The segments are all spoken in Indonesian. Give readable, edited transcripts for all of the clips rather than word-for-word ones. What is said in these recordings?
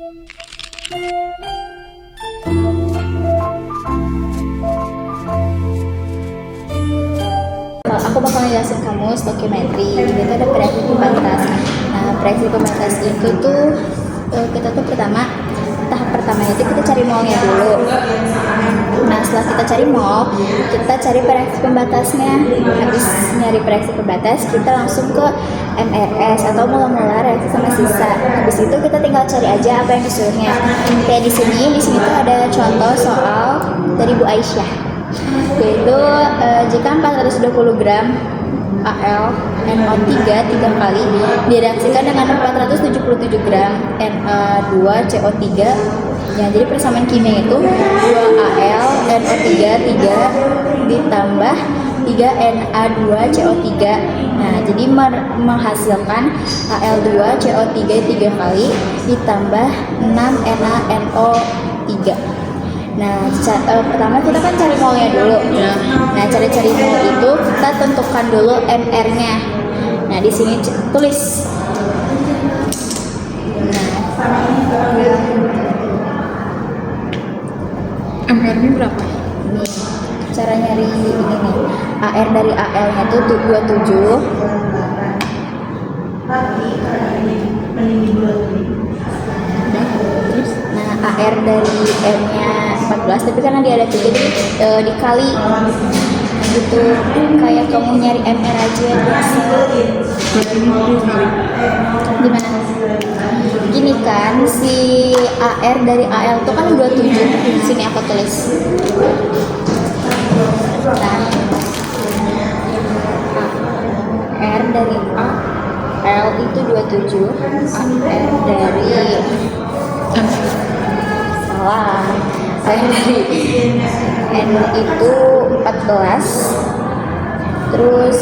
Aku bakal ngejelasin kamu stoichiometry. Jadi itu ada proyeksi pembatas. Nah, proyeksi pembatas itu tuh kita tuh tahap pertama itu kita cari molnya dulu. Nah, setelah kita cari mol, kita cari proyeksi pembatasnya. Habis nyari proyeksi pembatas, kita langsung ke MRS atau molar reaksi sama sisa. Habis itu kita tinggal cari aja apa yang disuruhnya. Kayak di sini tuh ada contoh soal dari Bu Aisyah. Yaitu jika 420 gram AlNO3 3 kali direaksikan dengan 477 gram Na2CO3. Ya, jadi persamaan kimia itu 2AlNO3 3 ditambah 3Na2CO3. Nah, jadi menghasilkan Al2CO3 3 kali ditambah 6NaNO3. Nah, pertama kita kan cari molnya dulu. Nah, cari mol itu kita tentukan dulu MR-nya. Nah, di sini tulis. MR-nya berapa? Nih, cara nyari ini nih. AR dari AL-nya itu 27. Terus? Nah, AR dari M-nya 14, tapi karena dia ada 3 jadi dikali gitu, kayak kamu nyari MR aja biasa. Gimana? Gini kan, si AR dari AL itu kan 27. Di sini aku tulis. Nah, AR dari AL itu 27, AR dari salah, AR dari N itu 14, terus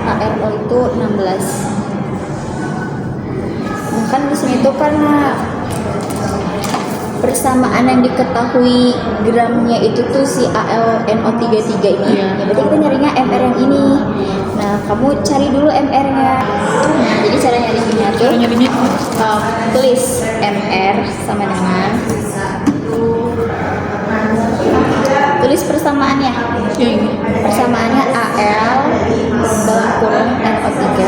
ARO itu 16. Nah, kan di sini tuh karena persamaan yang diketahui gramnya itu tuh si AlNO33 ini. Ya, berarti kita nyarinya MR yang ini. Nah, kamu cari dulu MR-nya. Nah, jadi cara nyarinya tuh tulis MR sama dengan tulis persamaannya. Ya, ini. Persamaannya AL dalam kurung NO3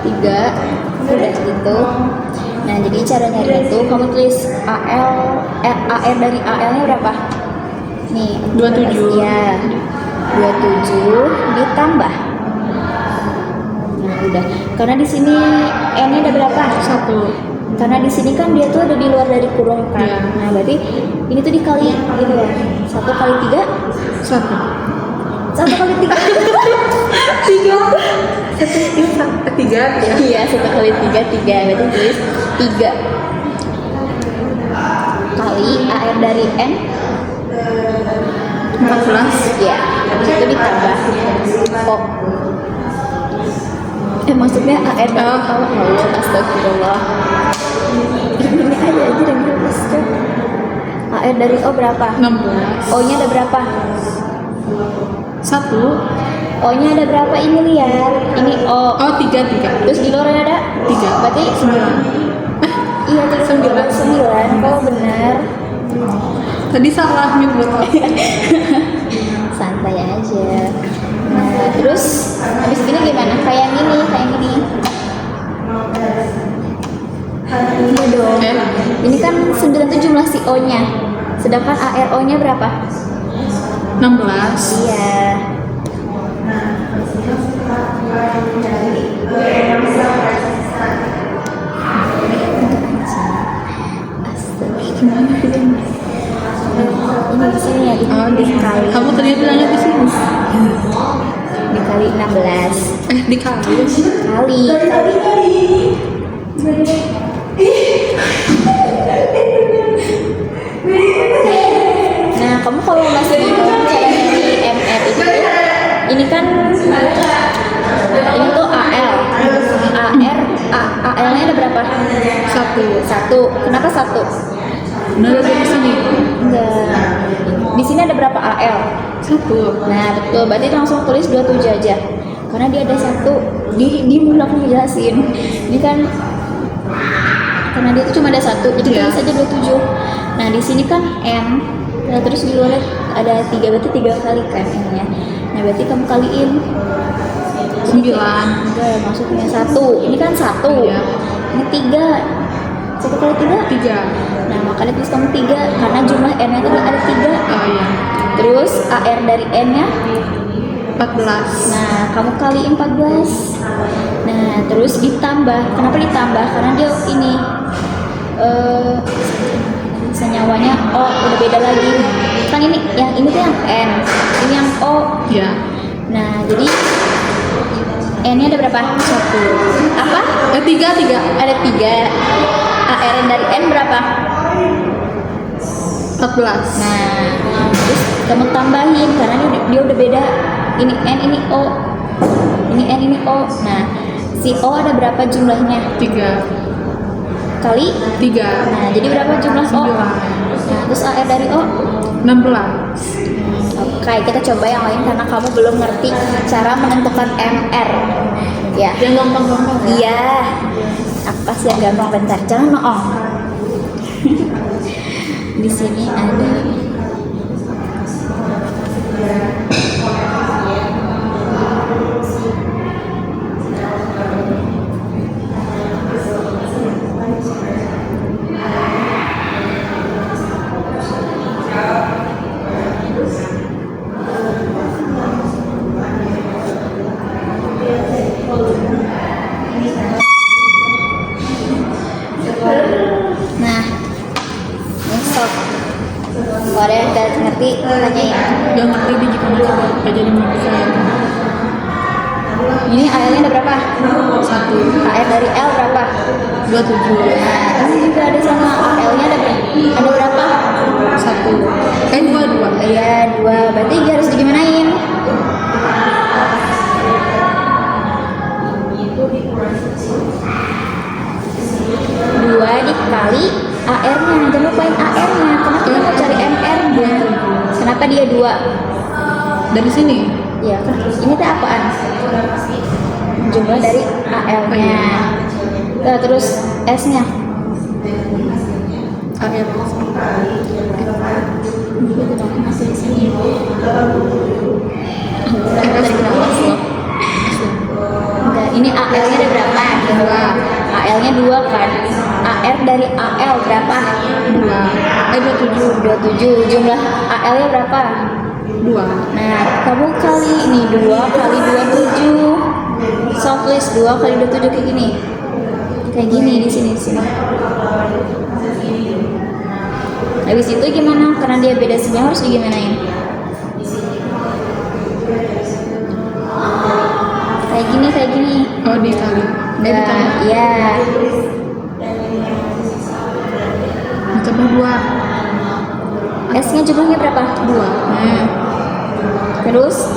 3, udah gitu. Nah, jadi cara nyari itu kamu tulis AR dari AL-nya berapa? Nih, 27. Ya, 27 ditambah. Nah, udah. Karena di sini N-nya ada berapa? 1. Karena di sini kan dia tuh ada di luar dari kurung kan. Ya. Nah, berarti ini tuh dikali gitu ya. 1 kali 3 1. 1 kali 3 3 ya. Iya, 1 kali 3 berarti tulis 3 kali AR dari N 14. ya, habis itu ditambah O. Maksudnya AR dari Allah, astagfirullah. Ini aja dan terus kan. AR dari O berapa? 16. O nya ada berapa? 1. O nya ada berapa ini lihat? Ini O. Oh, 3. Terus di luarnya ada 3. berarti 9. iya, 9. Kalau benar. Tadi salah nih buat aku. Santai aja. Nah, terus habis ini gimana? Kayak gini. Iya dong. Ini kan 9 itu jumlah si O-nya. Sedangkan ARO-nya berapa? 16. Iya. Ini di sini ya, dikali. Kamu tadi bilangnya di sini. Dikali 16. Dikali. Kali. Nah, kamu kalau masih bingung cara nyari MR itu, ini kan ini tuh AL. AL-nya ada berapa? 1. Satu. Kenapa 1? Benar ada di sini. Enggak. Di sini ada berapa AL? 1. Nah betul, berarti langsung tulis 27 aja. Karena dia ada satu, di dulu aku ngejelasin. Ini kan karena dia itu cuma ada satu, jadi Iya. tulis aja 27. Nah di sini kan N, nah, terus di luar ada 3, berarti 3 kali kan N-nya. Nah berarti kamu kaliin 9. enggak, maksudnya 1. Ini kan 1. Iya. Ini 3. 1 kali 3. 3. Nah makanya tulis kamu 3 karena jumlah N-nya tadi ada 3. Oh iya. Terus AR dari N-nya, 14. nah kamu kaliin 14. Nah terus ditambah. Kenapa ditambah? Karena dia ini senyawanya O udah beda lagi. Kan ini tuh yang N, ini yang O. Iya. Nah jadi N-nya ada berapa? 1. Apa? 3. Ada 3. AR dari N berapa? 14. Nah, terus kamu tambahin karena dia udah beda. Ini N, ini O. Ini N, ini O. Nah, si O ada berapa jumlahnya? 3. Kali? 3. Nah, jadi berapa jumlah O? 9. Nah, terus AR dari O? 16. Oke, kita coba yang lain karena kamu belum ngerti cara menentukan MR. Ya. Yang gampang-gampang ya. Iya. Apa sih yang gampang? Bentar, jangan noong. Di sini ada nah, besok kalau ada yang udah ngerti tanyain. Yang ngerti di jika masih gak jadi mau saya. Ini AL-nya ada berapa? 1. AR dari L berapa? 27. Nah, ini juga ada sama AL-nya ada berapa? 1. 2. Iya, 2. Berarti harus digimanain? Dua dikali AR-nya, jangan lupain AR-nya. Kenapa kita mau cari MR-nya? Kenapa dia 2? Dari sini. Ya, kan ini teh apaan? Jumlah dari AL-nya. Nah, terus S-nya. AR. Masih di sini. Enggak, ini AL-nya ada berapa? 2. AL-nya 2 kan? AR dari AL berapa? 2. 27. Jumlah AL-nya berapa? 2. Nah, kamu kali ini 2 kali 27. So, tulis 2 kali 27 kayak gini. Kayak gini di sini. Habis itu gimana? Karena dia beda semua harus digimanain? Kayak gini. Oh, dikali. Nah, iya. Ditambah 2. S-nya jumlahnya berapa? 2. Nah, terus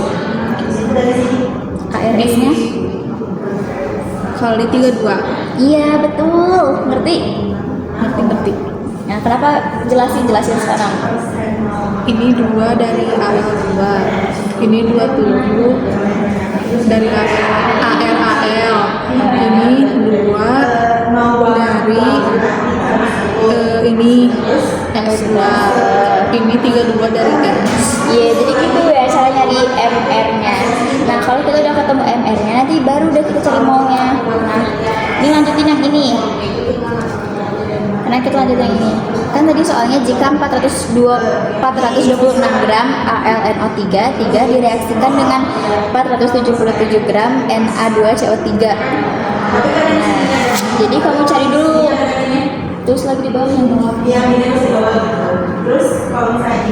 ARS-nya? Kali 32. Iya, betul. Ngerti? Ngerti. Nah, kenapa jelasin sekarang? Ini 2 dari AL 2. Ini 27 dari AL. Ini 2 dari ini S2. Ini 32 dari S. Iya, jadi gitu ya cara nyari MR-nya. Nah, kalau kita udah ketemu MR-nya, nanti baru udah kita cari mol-nya. Nah, ini lanjutin yang ini. Nah, kita lanjut yang ini. Kan tadi soalnya jika 426 gram AlNO3 direaksikan dengan 477 gram Na2CO3. Nah, jadi kamu cari dulu. Terus lagi di bawah yang ini. Terus kalau misalnya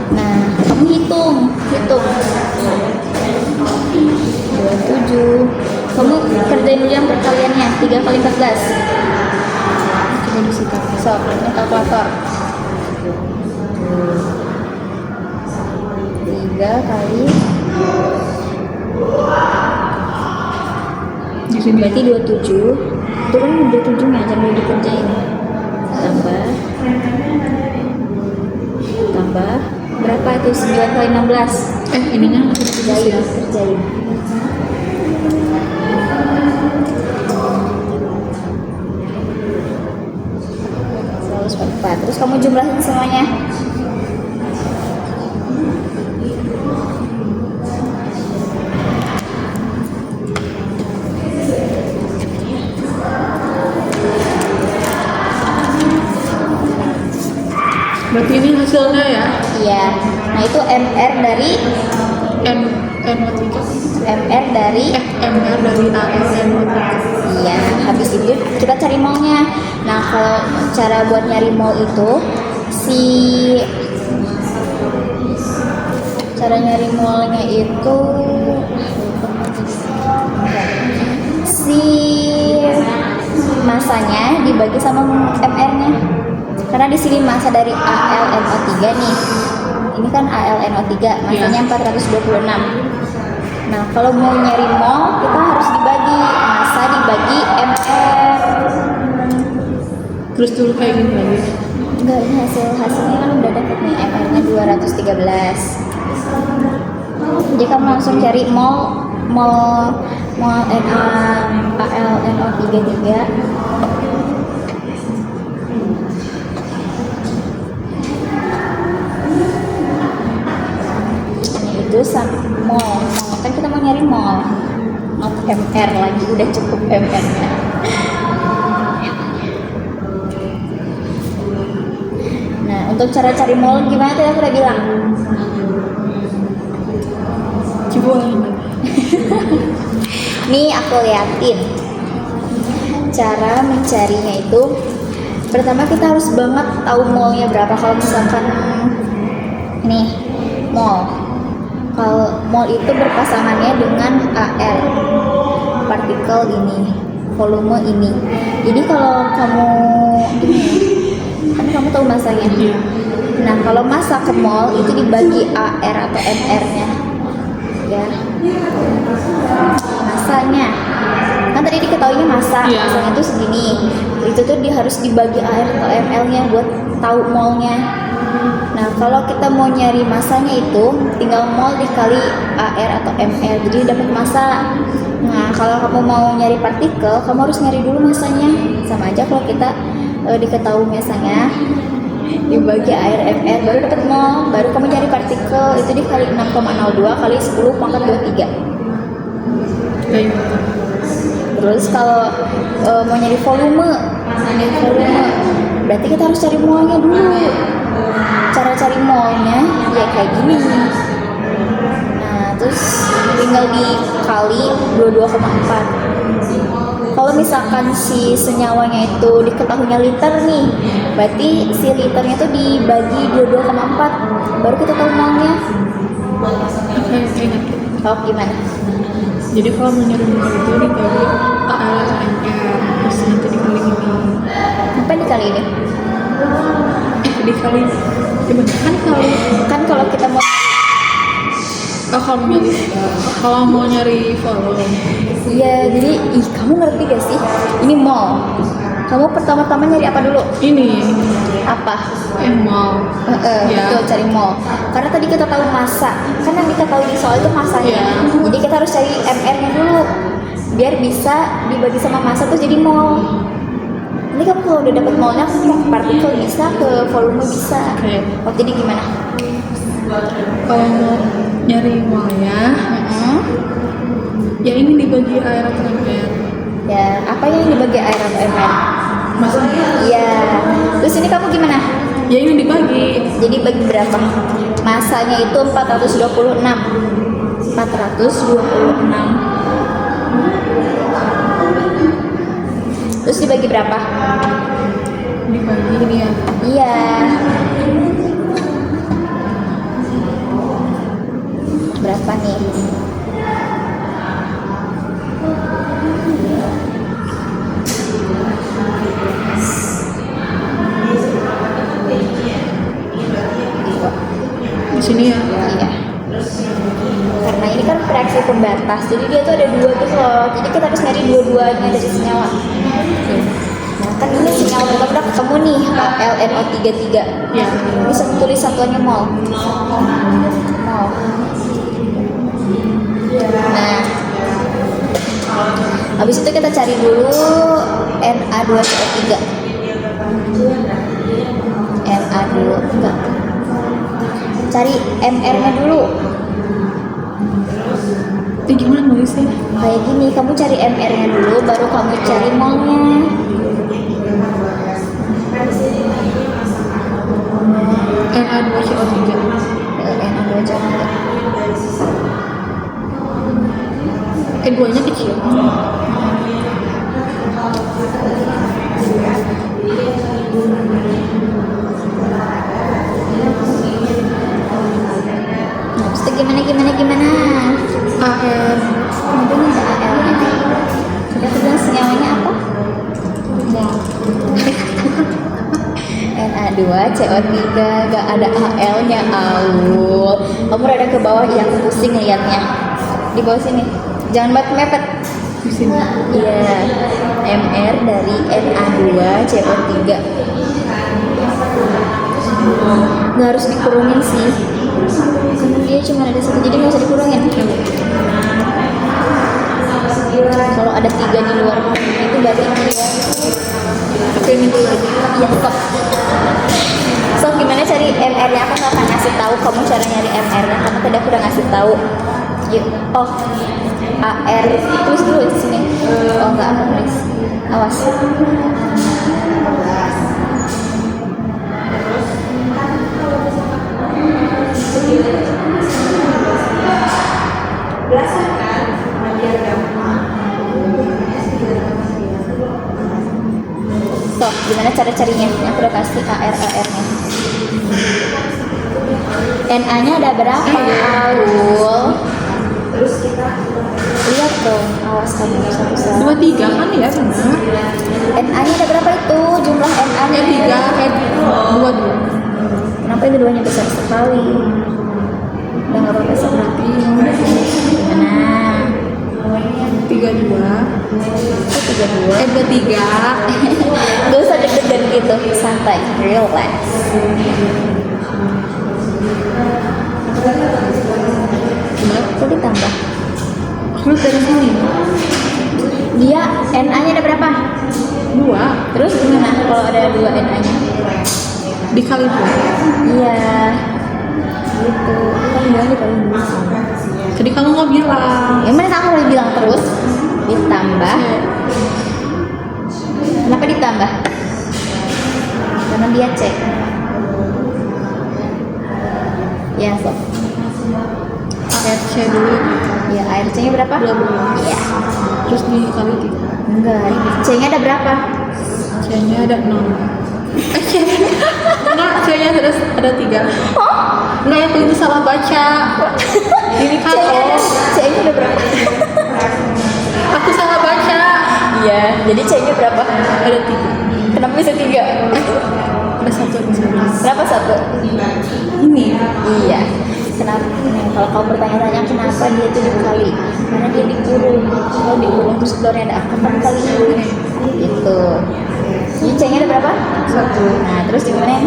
Nah, kamu hitung 27. Kamu kerjain dulu yang perkaliannya 3 kali 14. Coba disikat. So, ini kalkulator. 3 kali Di sini. berarti 27. Itu kan 27 nya, jangan dikerjain. Tambah berapa itu? 9 kali 16. Ininya masih Kerjain, kerjain. Terus kamu jumlahin semuanya. Berarti ini hasilnya ya? Iya. Nah itu MR dari MR dari ASN. iya. Habis itu kita cari molnya. Nah kalau cara buat nyari mol itu cara nyari molnya itu si masanya dibagi sama MR-nya. Karena di sini masa dari AlNO3 nih. Ini kan AlNO3, masanya 426. Nah, kalau mau nyari mol, kita harus dibagi masa dibagi MR. Terus dulu kayak gini lagi. Enggak, ini hasilnya kan udah dapet nih, MR-nya 213. Jadi kamu langsung cari mol AlNO33. Itu sama mol kan kita mau nyari mol, not MR lagi, udah cukup MR-nya. Nah untuk cara cari mol gimana tadi aku udah bilang. Coba. Nih aku liatin cara mencarinya itu. Pertama kita harus banget tahu molnya berapa. Kalau misalkan nih kalau mol itu berpasangannya dengan AR, partikel ini, volume ini. Jadi kalau kamu ini kan kamu tahu masanya. Nah kalau massa ke mol itu dibagi AR atau MR-nya ya, masanya kan tadi diketahuinya massa, masanya itu segini. Itu tuh harus dibagi AR atau ML-nya buat tahu molnya. Nah kalau kita mau nyari masanya itu tinggal mol dikali AR atau ML, jadi dapat massa. Nah kalau kamu mau nyari partikel, kamu harus nyari dulu masanya. Sama aja kalau kita diketahui masanya dibagi AR MR baru dapat mol, baru kamu nyari partikel itu dikali 6,02 kali 10 pangkat 23. Terus kalau mau nyari volume berarti kita harus cari molnya dulu. Cara cari molnya ya kayak gini. Nah terus tinggal dikali 22,4. Kalau misalkan si senyawanya itu diketahuinya liter nih, berarti si liternya itu dibagi 22,4 baru kita tahu molnya. Oh gimana? Jadi kalau mau nyari mol itu dikali AL MR, terus nanti dikali ini. Apa dikali ini? Dikali kan kalau kita mau kalau mau nyari volume. iya, jadi kamu ngerti gak sih ini mol? Kamu pertama-tama nyari apa dulu? Ini Apa? mol. Ya. Betul, cari mol. Karena tadi kita tahu massa, kan yang kita tahu di soal itu massanya. Jadi kita harus cari MR-nya dulu, biar bisa dibagi sama massa tuh jadi mol. Ini kamu kalau udah dapet molnya, kamu mau ke partikel bisa, ke volume bisa. Oh jadi gimana? Kalau mau nyari molnya, ya ini dibagi air atau MR. Ya, apa yang dibagi air atau MR? Maksudnya? Iya. Terus ini kamu gimana? Ya ini dibagi. Jadi bagi berapa? Masanya itu 426. 426. Terus dibagi berapa? Dibagi ini ya. Iya. Berapa nih? pembatas. Jadi dia tuh ada dua gitu loh. Jadi kita harus nyari dua-duanya dari senyawa. Nah kan ini senyawa kita udah ketemu nih LNO33. Ya. Bisa tulis satuannya mol. Mol. Nah, habis itu kita cari dulu Na2CO3. Na2 enggak. Cari MR-nya dulu. Itu gimana nulisnya? Kayak gini, kamu cari MR-nya dulu, baru kamu cari molnya. Na2CO3. Na2CO3. Keduanya kecil. Nah, terus itu gimana? AR. Nanti ada AL-nya. Sudah aku bilang senyawanya apa? Mol. Na2CO3 gak ada AL-nya. Aul, kamu rada ke bawah yang pusing liatnya. Di bawah sini. Jangan banget mepet. Di sini. Iya. MR dari Na2CO3. Nggak harus dikurungin sih. Karena dia cuma ada satu, jadi nggak usah dikurungin. Kalau ada 3 di luar itu berarti dia. Tapi ini dulu aja. Ya stop. So gimana cari MR-nya? Aku nggak akan ngasih tahu kamu cara nyari MR-nya karena tadi aku udah ngasih tahu. Yuk, oh AR tulis dulu di sini. Oh nggak aku nulis. Awas. Belasan biar gampang. So, gimana cara carinya? Aku udah kasih AR-nya. NA-nya ada berapa? Aul. Terus kita Lihat dong, awas kamu bisa-bisa. 23 kan ya benar. NA-nya ada berapa itu? Jumlah NA-nya 22. Kenapa itu keduanya besar sekali? Udah nggak apa-apa sih berarti. Gimana? 32. Itu 32. 23. Gak usah deg-degan gitu, santai, relax. Benar. Kok ditambah? Lu dari sini. Dia NA-nya ada berapa? 2 Terus gimana kalau ada 2 NA-nya? dikali 2. Iya. Gitu. Kan bilang dikali 2. Tadi kamu nggak bilang. Yang mana kamu boleh bilang terus? Ditambah. Kenapa ditambah? Karena dia cek. Ya, sob. RC dulu. Ya, ARC-nya berapa? 12. Iya. Terus dikali 3. Enggak. C-nya ada berapa? C-nya ada 0. Enggak, C-nya ada 3. Enggak, aku itu salah baca. Ini kan C-nya ada berapa? aku salah baca. Iya, jadi C-nya berapa? Ada 3. Kenapa bisa 3? Ada 1. Kenapa 1? Ini. Iya. Kenapa? Nah, kalau kamu bertanya-tanya kenapa dia itu dikali? Karena dia dikurung. Kalau dikurung terus telurnya ada apa kali ini? Gitu. Ini C-nya ada berapa? 1. Nah, terus gimana?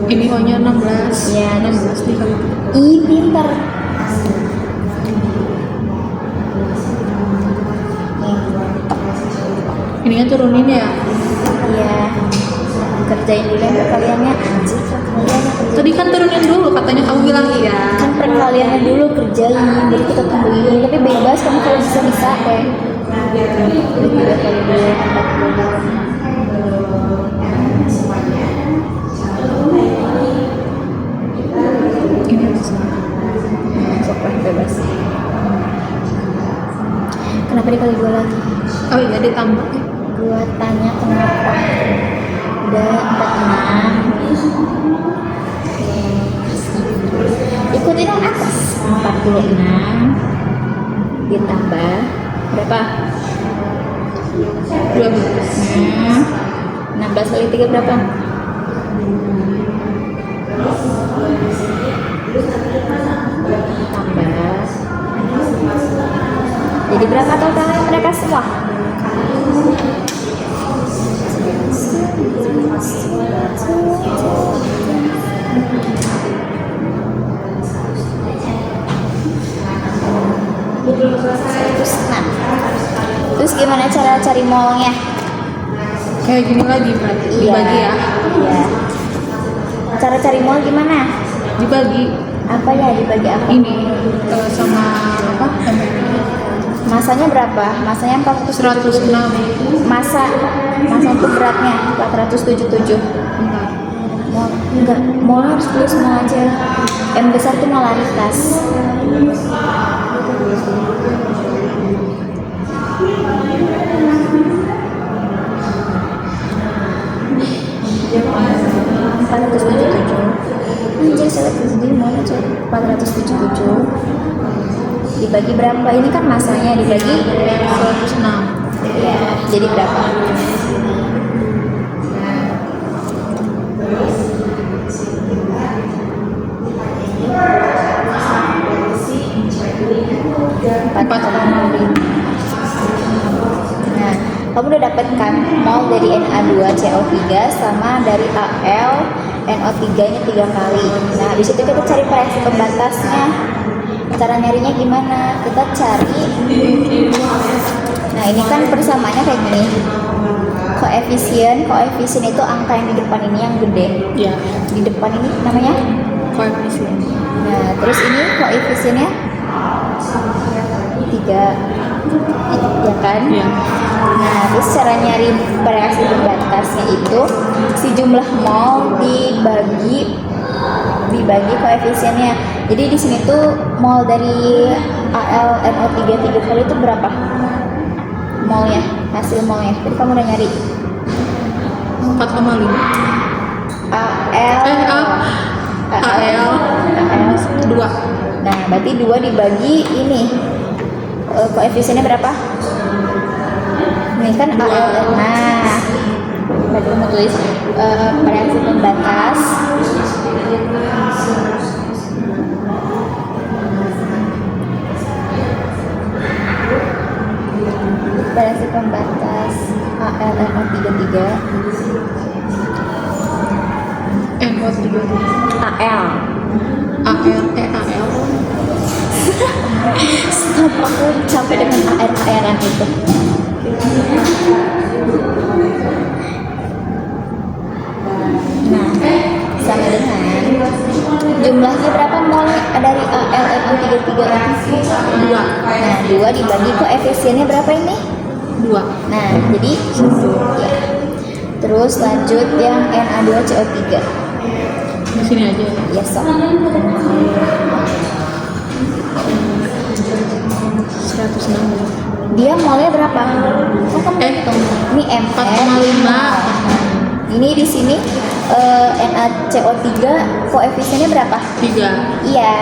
Ini O-nya 16. Iya, 16 dikali 3. Ih, pintar. Nih, Ini kan turunin ya. iya. Kerjain dulu yang perkaliannya. Anjir, perkaliannya kerjain. Tadi kan turunin dulu, katanya kamu bilang iya. Kan perkaliannya dulu kerjain, jadi kita tungguin. Tapi bebas kamu kalau bisa deh. 3 kali 2, 40. Ini bisa. Sok lah, bebas. Kenapa dikali 2 lagi? Oh iya, ditambah. Gua tanya kenapa. Udah 46. Ikutin yang atas. 46 ditambah berapa? 12. 16 kali 3 berapa? Tambah Jadi berapa totalnya mereka semua? Terus gimana cara cari molnya? Kayak gini lagi berarti dibagi ya. Iya. Cara cari mol gimana? Dibagi Apa ya dibagi apa? ini sama apa? Masanya berapa? Masanya 106. Masa untuk beratnya 477. Enggak. Enggak, mol harus tulis semua aja. M besar tuh molaritas. Anjir, saya jadi mau coba 477 dibagi berapa? Ini kan masanya dibagi 106. ya, jadi berapa? Empat. Nah, kamu udah dapet kan mol dari Na2CO3 sama dari Al NO3 nya 3 kali. Nah, habis itu kita cari reaksi pembatasnya. Cara nyarinya gimana? Kita cari. Nah, ini kan persamaannya kayak gini. Koefisien itu angka yang di depan ini yang gede. Ya, Di depan ini namanya. koefisien. Nah, terus ini koefisiennya 3, ya kan? Ya. Nah, terus cara nyari reaksi pembatasnya itu si jumlah mol dibagi koefisiennya. Jadi di sini tuh mol dari AlNO3 3 kali itu berapa? Molnya, hasil molnya. Jadi kamu udah nyari 4,5. Al 2. Nah, berarti 2 dibagi ini koefisiennya berapa? Ini kan AL. Nah, berarti kamu tulis reaksi pembatas AlNO33 NO3. AL. AL. Stop, aku sampai dengan AR-ARan itu. Nah, sama dengan jumlahnya berapa mol dari AlNO33 ini? 2. Nah, 2 dibagi koefisiennya berapa ini? 2. Nah, jadi ya. Terus lanjut yang Na2CO3. Di sini aja. Ya, so. 160. Dia molnya berapa? Oh, kamu hitung. Ini ml. 4,5. Ini di sini NaCO3 koefisiennya berapa? 3. Iya.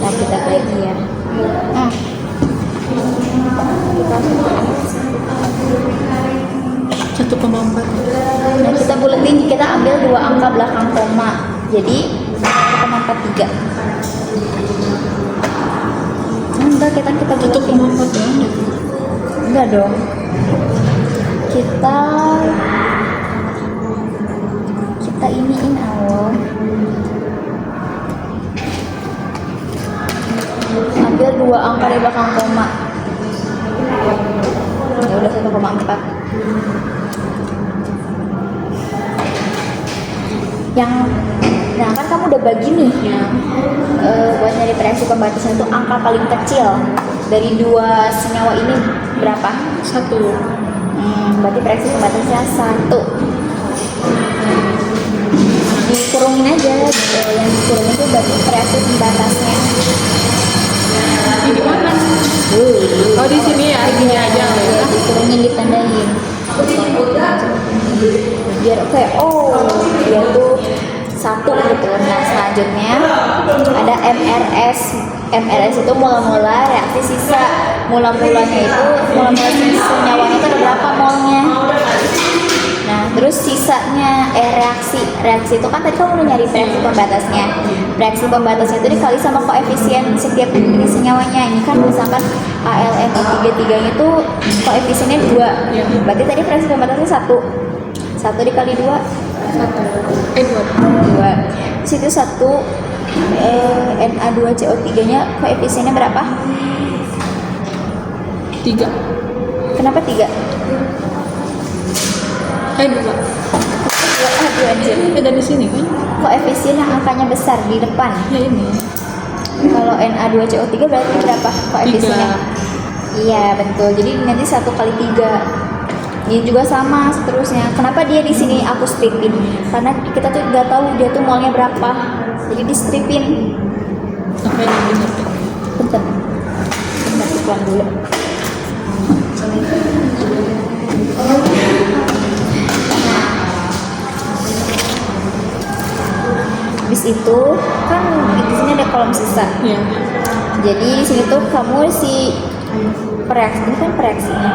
Nah, kita bagi ya. Satu koma 4. Nah, kita buletin, kita ambil 2 angka belakang koma. Jadi 1,43. Enggak, kita buletin. 1,4 ya. Enggak dong. Kita iniin awal. Ambil 2 angka di belakang koma. Ya udah 1,4. Nah kan kamu udah bagi nih Ya. buat nyari reaksi pembatasan itu angka paling kecil dari 2 senyawa ini berapa? 1. Berarti reaksi pembatasnya 1. Dikurungin aja gitu. Yang dikurungin itu berarti reaksi pembatasnya. Di mana? Oh, di sini ya, gini aja ya. Dikurungin, ditandain biar kayak dia tuh 1 gitu. Nah, selanjutnya ada MRS itu mula-mula reaksi sisa. Mula-mula sinyawanya itu ada berapa molnya. Nah, Terus sisanya reaksi itu kan tadi kamu udah nyari reaksi pembatasnya. Reaksi pembatasnya itu dikali sama koefisien setiap jenis senyawanya. Ini kan misalkan AlNO33 itu koefisiennya 2. Berarti tadi reaksi pembatasnya 1. 1 dikali 2 2. Di situ 1 Na2CO3 nya koefisiennya berapa? 3. Kenapa 3? 2. 2 anjir. Dari sini kan? Koefisien yang angkanya besar di depan. Ya ini. Kalau Na2CO3 berarti berapa koefisiennya? 3. Iya betul. Jadi nanti 1 kali 3. Ini juga sama seterusnya. Kenapa dia di sini aku stripin? Karena kita tuh nggak tahu dia tuh molnya berapa. Jadi di stripin. Sampai yang benar. Bentar. Bentar pulang dulu. Habis itu kan di sini ada kolom sisa. Ya. Jadi di sini tuh kamu si reaksi ini kan reaksinya.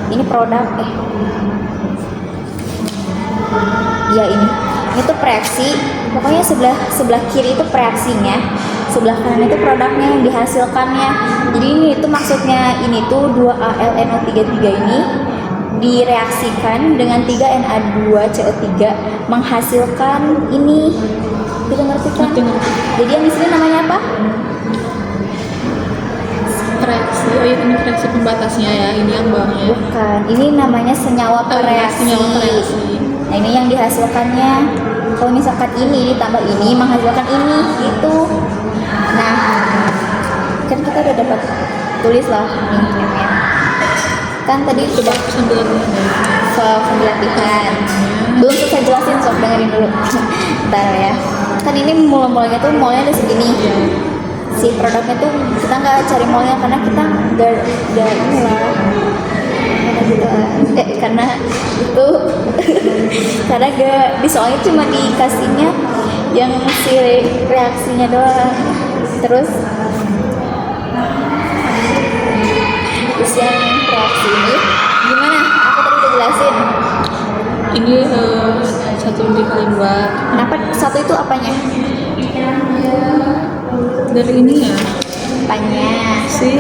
Ini produk ya ini tuh reaksi. Pokoknya sebelah kiri itu reaksinya, sebelah kanan itu produknya yang dihasilkannya. Jadi ini tuh maksudnya ini tuh 2AlNO33 ini direaksikan dengan 3Na2CO3 menghasilkan ini. Kita ngerti kan? Ngerti. Jadi yang di sini namanya apa? Reaksi. Oh iya, ini reaksi pembatasnya ya. Ini yang bawahnya. Bukan, ini namanya senyawa pereaksi. Senyawa pereaksi. Nah ini yang dihasilkannya. Kalau misalkan ini ditambah ini menghasilkan ini gitu. Nah, kan kita udah dapat tulis lah ini ya. Kan tadi Coba aku sambil lihat. latihan. Belum selesai jelasin, sok dengerin dulu. Bentar ya. Kan ini mulanya tuh molnya ada segini. Si produknya tuh kita nggak cari molnya karena kita nggak inilah karena itu karena gak di soalnya cuma dikasihnya yang si reaksinya doang. Terus yang reaksi ini gimana? Aku tadi udah jelasin. Ini 1 dikali 2. Kenapa 1 itu apanya? Dari ini ya. Apanya? Sih.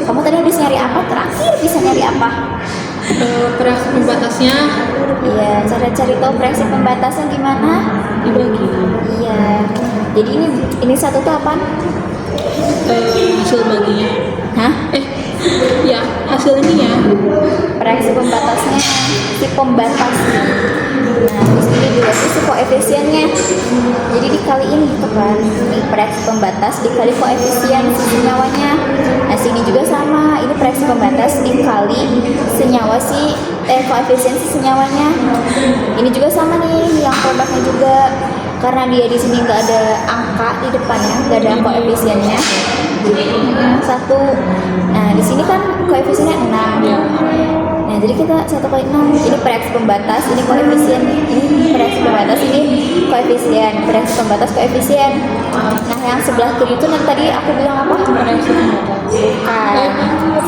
Kamu tadi habis nyari apa? Terakhir bisa nyari apa? Reaksi pembatasnya Iya, cara cari tahu reaksi pembatasnya gimana? dibagi. Iya. Jadi ini 1 tuh apa? Hasil baginya. Hah? Ya, hasil ini ya. Reaksi pembatasnya si pembatas. Nah, di sini juga tuh si koefisiennya. Jadi dikaliin gitu kan. Ini reaksi pembatas dikali koefisien si senyawanya. Nah, sini juga sama. Ini reaksi pembatas dikali senyawa si koefisien si senyawanya. Ini juga sama nih, yang produknya juga. Karena dia di sini nggak ada angka di depannya, nggak ada koefisiennya. 1. Nah, di sini kan koefisiennya 6. Nah, jadi kita 1 kali 6. Ini reaksi pembatas, ini koefisien. Ini reaksi pembatas, ini koefisien. Reaksi pembatas, koefisien. Nah, yang sebelah kiri itu nanti tadi aku bilang apa? Reaksi pembatas. Bukan.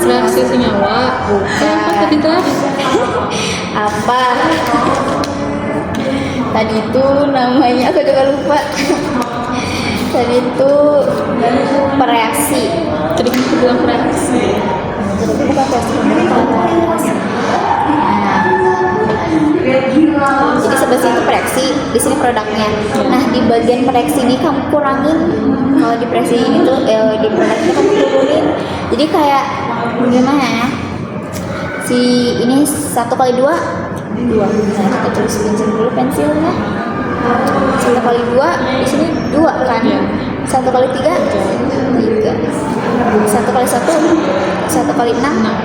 Reaksi senyawa. Bukan. Apa tadi tuh? Apa? Tadi itu namanya aku juga lupa. Tadi itu pereaksi. Tadi kan aku bilang reaksi. Jadi itu bukan reaksi pembatas. Jadi sebelah sini itu reaksi, di sini produknya. Nah, di bagian reaksi ini kamu kurangin. Kalau di reaksi ini tuh di produk ini kamu turunin. Jadi kayak gimana ya? Si ini 1 kali 2. Nah, kita tulis pinjam dulu pensilnya. 1 kali 2 di sini 2 kan? 1 kali 3 3. 1 kali 1 1 kali 6. Nah,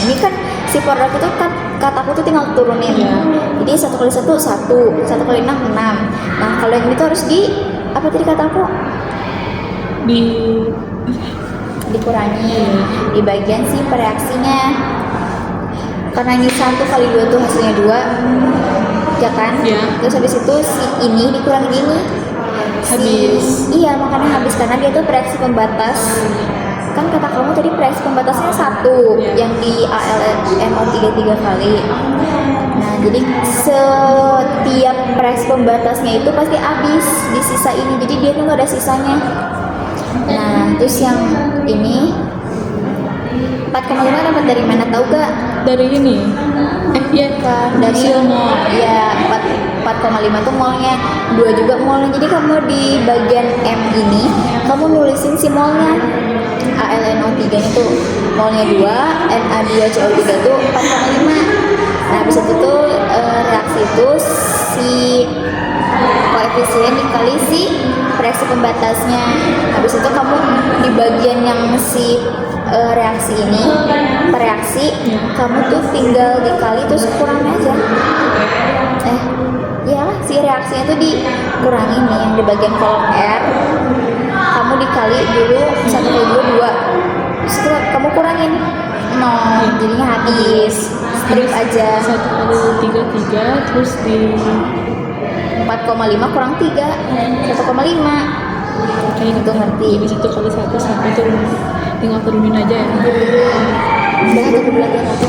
ini kan si produk itu kan kataku tuh tinggal turunin. Jadi 1 kali 1 1, 1 kali 6 6. Nah, kalau yang itu harus di apa tadi kataku? Dikurangi di bagian si pereaksinya. Karena ini 1 kali 2 tuh hasilnya 2, ya kan? Terus habis itu si ini dikurangi ini Habis. Iya, makanya habis karena dia tuh reaksi pembatas. kan kata kamu tadi proyeksi pembatasnya 1 yang di ALNO 3 kali. Nah, jadi setiap proyeksi pembatasnya itu pasti habis di sisa ini. Jadi dia tuh nggak ada sisanya. Nah, terus yang ini 4,5 dapat dari mana, tahu gak? Dari ini. Iya Kan dari hasil mall. ya 4,5 tuh mallnya, 2 juga mallnya. Jadi kamu di bagian M ini kamu nulisin si mallnya. ALNO 3 itu mallnya 2, Na2CO3 tuh 4,5. Nah, habis itu tuh reaksi itu si koefisien dikali si reaksi pembatasnya. Habis itu kamu di bagian yang si reaksi ini reaksi kamu tuh tinggal dikali terus kurangin aja. Ya si reaksinya tuh dikurangin nih yang di bagian kolom R, kamu dikali dulu 1 kali 2, terus kamu kurangin 0, jadinya habis. Strip aja 1 kali 3 terus di 4,5 kurang 3 1,5 kayak itu ngerti. Jadi 1 kali 1 sampai itu tinggal turunin aja ya. Udah jadi belajar aja.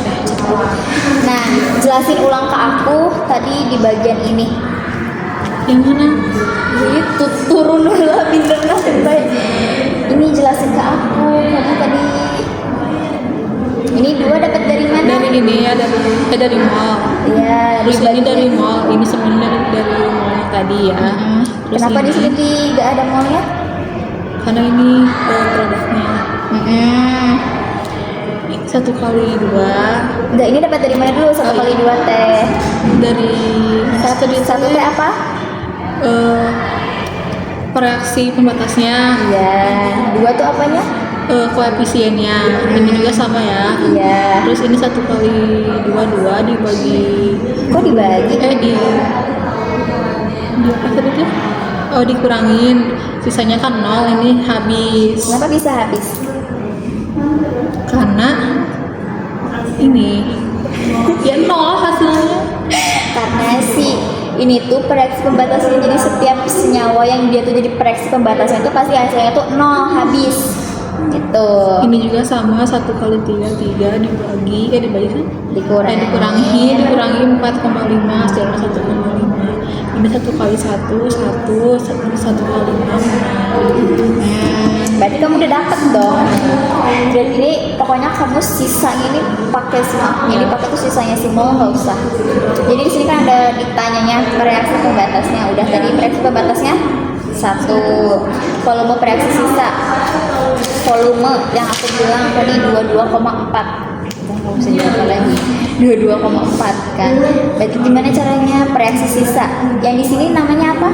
Nah, jelasin ulang ke aku tadi di bagian ini. Yang mana? Itu turun dulu pinter baik. Ini jelasin ke aku. Kamu tadi ini 2 dapat dari mana? Dari ini ya, dari mall. Iya, Terus ini bagian- dari mall, ini sebenarnya dari mall tadi ya. Terus Kenapa di ini, sini nggak ada mallnya? karena ini produknya 1 kali 2 Enggak, ini dapat dari mana dulu? 1 kali 2 teh. dari Satu teh apa? reaksi pembatasnya, Iya. 2 tuh apanya? koefisiennya. Ini juga sama ya. Iya. Terus ini 1 kali 2 dibagi Kok dibagi? di apa tadi tuh? Oh, dikurangin, sisanya kan 0, ini habis. Kenapa bisa habis? Karena ini ya 0 hasilnya. Karena si ini tuh reaksi pembatasnya, jadi setiap senyawa yang dia tuh jadi reaksi pembatasnya itu pasti hasilnya tuh 0 habis gitu. Ini juga sama 1 kali 3 dibagi Dikurangi. dikurangi 4,5 hasilnya 1,5. Ini 1 kali 1 1 kali 6. Berarti kamu udah dapet dong. Dan ini pokoknya kamu sisanya ini pakai semua. Ini pakai tuh sisanya si mol nggak usah. Jadi di sini kan ada ditanyanya reaksi pembatasnya. Udah tadi reaksi pembatasnya 1, volume reaksi sisa. Volume yang aku bilang tadi 22,4. Nggak usah diapa lagi. 22,4 kan. Berarti gimana caranya reaksi sisa? Yang di sini namanya apa?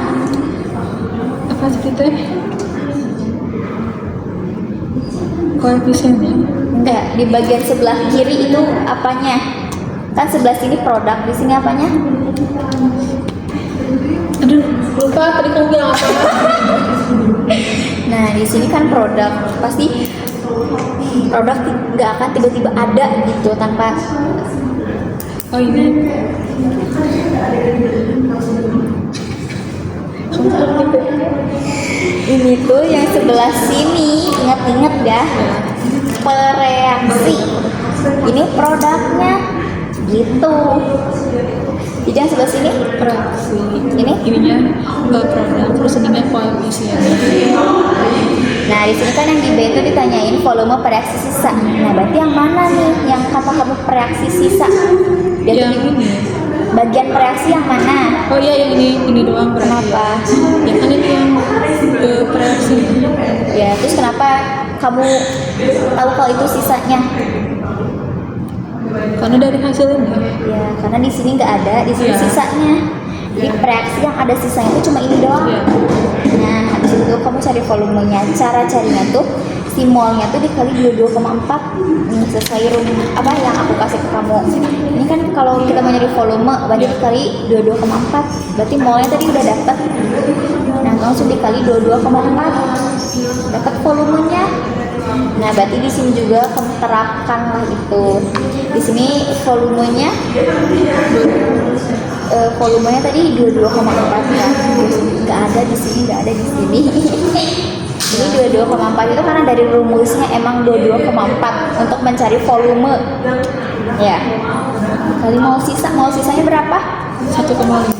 Apa sih itu? Koefisiennya. Enggak, di bagian sebelah kiri itu apanya? Kan sebelah sini produk, di sini apanya? Aduh, lupa tadi kamu bilang apa? Nah, di sini kan produk, pasti produk nggak akan tiba-tiba ada gitu tanpa. Oh, ini. Ini tuh yang sebelah sini, ingat-ingat ya, pereaksi. Ini produknya, gitu. Jadi yang sebelah sini, Reaksi. ini. Ininya produk, terus ininya koefisiennya. Nah, di sini kan yang di B itu ditanyain volume reaksi sisa. Nah, berarti yang mana nih yang kata kamu reaksi sisa? Dia Yang tuh ini. bagian reaksi yang mana? Oh iya, yang ini doang berarti. Kenapa? Ya kan ini yang reaksi. Ya, terus kenapa kamu tahu kalau itu sisanya? Karena dari hasil ini. Ya, karena di sini nggak ada, di sini Iya. sisanya. Jadi reaksi yang ada sisanya itu cuma ini doang. Iya. Nah, habis itu kamu cari volumenya. Cara carinya tuh si molnya tuh dikali 22,4. Sesuai apa yang aku kasih ke kamu. Ini kan kalau kita mau nyari volume berarti dikali 22,4. Berarti molnya tadi udah dapat. Nah, langsung dikali 22,4. Dapat volumenya. Nah, berarti di sini juga kamu terapkanlah itu. Di sini volumenya volumenya tadi 22,4 kan. Terus nggak ada di sini, nggak ada di sini. Ini 22,4 itu karena dari rumusnya emang 22,4 untuk mencari volume. Ya. Kali sisanya berapa? 1,5.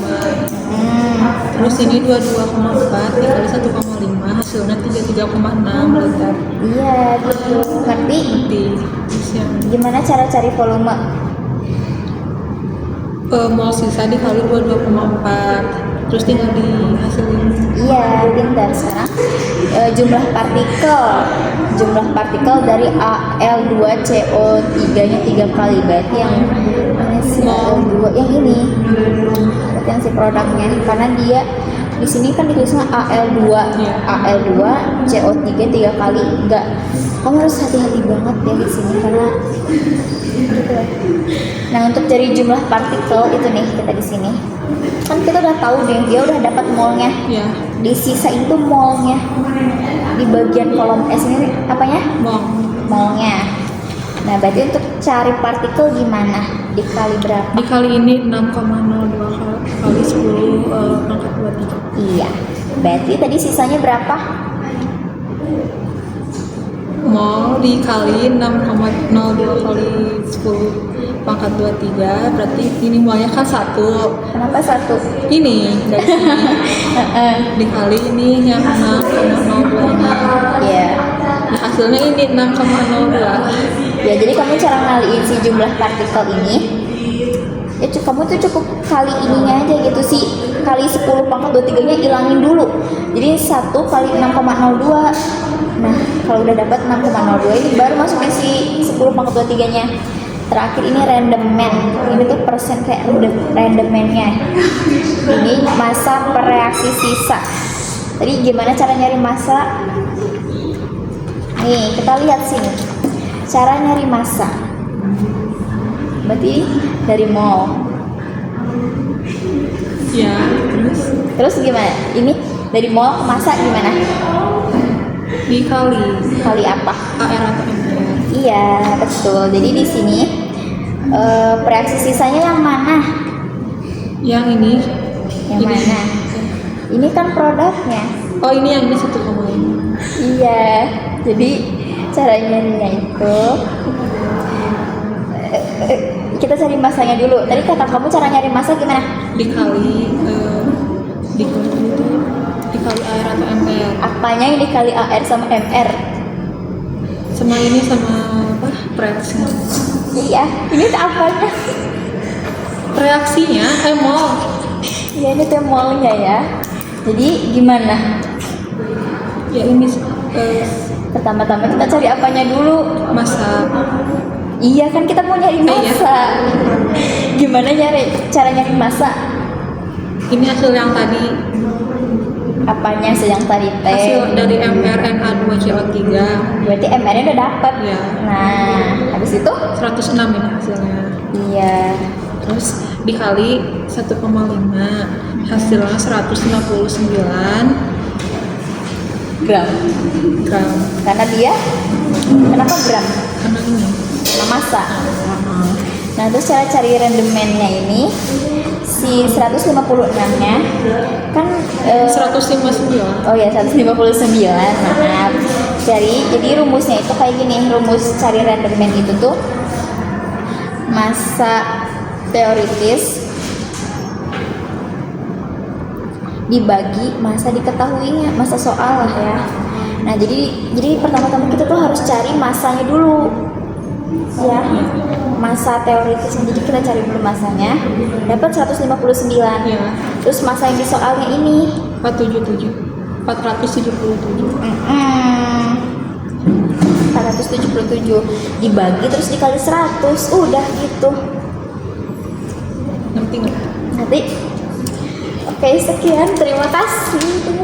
Terus ini 22,4 dikali 1,5 hasilnya 33,6 liter. Iya, gitu. Ngerti? Terus yang Gimana cara cari volume? mol sisa dikali 22,4 terus tinggal dihasilin. Iya, pintar. Sekarang jumlah partikel dari Al2CO3 nya 3 kali, berarti yang mana sih Al2 yang ini, berarti yang si produknya nih, karena dia di sini kan ditulisnya Al2 Iya. CO3 3 kali. Enggak, kamu harus hati-hati banget ya di sini karena gitu ya. Nah, untuk cari jumlah partikel itu nih, kita di sini kan kita udah tahu deh, dia udah dapat molnya. Ya, Di sisa itu molnya, di bagian kolom S ini apanya? mol. Molnya. Nah, berarti untuk cari partikel gimana? Dikali berapa? Dikali ini 6,02 kali 10 pangkat 23. Iya, berarti tadi sisanya berapa? Mol dikali 6,02 kali 10 pangkat 23 berarti ini molnya kan 1. Kenapa 1? Ini dari sini dikali ini yang 6,02 ini. Iya. Nah, hasilnya ini 6,02. Ya, jadi kamu cara ngaliin si jumlah partikel ini, ya kamu tuh cukup kali ininya aja gitu sih, kali 10 pangkat 23 nya ilangin dulu, jadi 1 kali 6,02. Nah, kalau udah dapat 6,02 ini baru masukin si 10 pangkat 23 nya. Terakhir ini random man, ini tuh persen kayak random man-nya. Ini massa per reaksi sisa. Tadi gimana cara nyari massa? Nih, kita lihat sini. Cara nyari massa. Berarti dari mol. Ya, Terus gimana? Ini dari mol ke massa gimana? dikali Kali apa? AR atau MR. Iya, betul. Jadi di sini reaksi sisanya yang mana? Yang ini. Yang mana? Ini kan produknya. Oh, ini yang ini 1,5. Iya. Jadi cara nyarinya itu kita cari massanya dulu. Tadi kata kamu cara nyari massa gimana? Dikali dikali AR atau MR. Apanya yang dikali AR sama MR? Sama ini sama apa? Reaksinya. Iya, ini tuh apanya? Reaksinya mol. Iya, ini tuh molnya ya. Jadi gimana? Ya ini Pertama-tama kita cari apanya dulu? massa. Iya kan kita mau nyari massa. Gimana cara nyari massa? Ini hasil yang tadi. Apanya yang tadi teh? Hasil dari mRNA2CO3. Berarti MR-nya udah dapat. Iya. Nah, habis itu? 106 ini hasilnya. Iya. Terus dikali 1,5 hasilnya 159 Gram. gram. Karena dia kenapa gram? Karena ini. Karena massa. Nah, terus cara cari random man-nya ini si 156-nya kan 159. oh ya 159, maaf. Jadi rumusnya itu kayak gini, rumus cari random man itu tuh massa teoritis dibagi massa diketahuinya, massa soal lah ya. Nah, jadi pertama-tama kita tuh harus cari massanya dulu. Ya. Massa teoritisnya. Jadi kita cari dulu massanya. Dapat 159. Ya. Terus massa yang di soalnya ini 477 477 dibagi terus dikali 100. Udah gitu. Ngerti nggak? Nanti. Oke, sekian. Terima kasih.